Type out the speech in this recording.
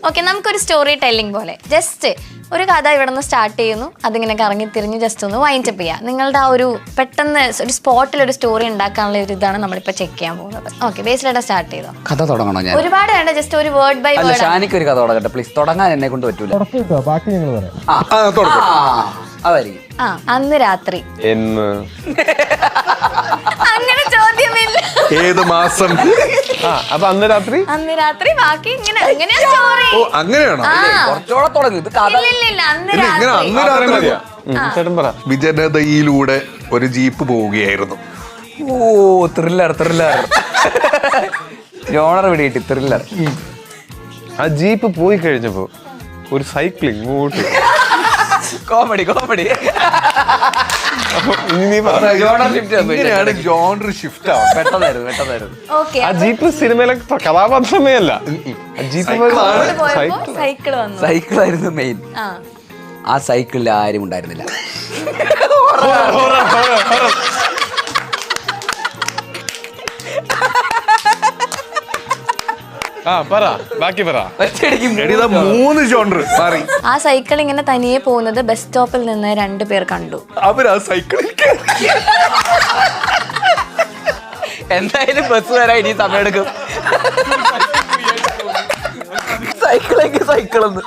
Okay, നമുക്കൊരു story telling പോലെ just ഒരു കഥ ഇവിടെ നിന്ന് സ്റ്റാർട്ട് ചെയ്യുന്നു, അതിങ്ങനെ കറങ്ങി തിരിഞ്ഞ് ജസ്റ്റ് ഒന്ന് വൈൻഡ് അപ്പ് ചെയ്യുക. നിങ്ങളുടെ ആ ഒരു പെട്ടെന്ന് ഒരു സ്പോട്ടിൽ ഒരു സ്റ്റോറി ഉണ്ടാക്കാനുള്ള ഒരു ഇതാണ് നമ്മളിപ്പോൾ ചെക്ക് ചെയ്യാൻ പോകുന്നത്. ഓക്കെ, ബേസിലേട്ടാ സ്റ്റാർട്ട് ചെയ്തോ. കഥ തുടങ്ങണോ ഞാൻ? ഒരുപാട് വേണ്ട, ജസ്റ്റ് ഒരു വേർഡ് ബൈ വേർഡ്. ഷാനിക്ക് ഒരു കഥ തുടങ്ങട്ടെ പ്ലീസ്. തുടങ്ങാൻ എന്നെ കൊണ്ട് പറ്റൂല. ബാക്കി ഞങ്ങൾ പറയാം. അതായിരിക്കും. അന്ന് രാത്രി. അങ്ങനെ ചോദ്യമില്ല. ഏത് മാസം? അപ്പൊ അന്ന് രാത്രി ബാക്കി ഇങ്ങനെ അങ്ങനെയാ സ്റ്റോറി. ഓ അങ്ങനെയാണോ? കുറച്ചുകൂടെ തുടങ്ങും ഇത് കഥ. ഇല്ല അന്ന് ഇങ്ങനെ രാത്രി. അന്ന് രാത്രി ചേട്ടൻ പറ. വിജനതയിലൂടെ ഒരു ജീപ്പ് പോവുകയായിരുന്നു. ഓ ത്രില്ലർ ജോണർ പിടികിട്ടി, ത്രില്ലർ. ആ ജീപ്പ് പോയി കഴിഞ്ഞപ്പോ ഒരു സൈക്ലിംഗ് ഇങ്ങോട്ട്. കോമഡി ഇങ്ങനെയാണ് ജോണർ ഷിഫ്റ്റ് ആവും. പെട്ടെന്നായിരുന്നു. ഓക്കെ, ആ ജീപ്പ് സിനിമയിലെ കഥാപാത്രമേ അല്ല. ജീപ്പ് സൈക്കിൾ വന്നു. സൈക്കിളായിരുന്നു മെയിൻ. ആ സൈക്കിളിൽ ആരും ഉണ്ടായിരുന്നില്ല. ബാക്കി പറ. 3 ജോണർ മാറി. ആ സൈക്കിൾ ഇങ്ങനെ തനിയെ പോകുന്നത് ബസ് സ്റ്റോപ്പിൽ നിന്ന് 2 പേർ കണ്ടു. അവർ ആ സൈക്കിളിൽ എന്തായാലും ബസ് വരാൻ ഇനി സമയം എടുക്കും. സൈക്കിളെങ്കിൽ സൈക്കിളെന്ന്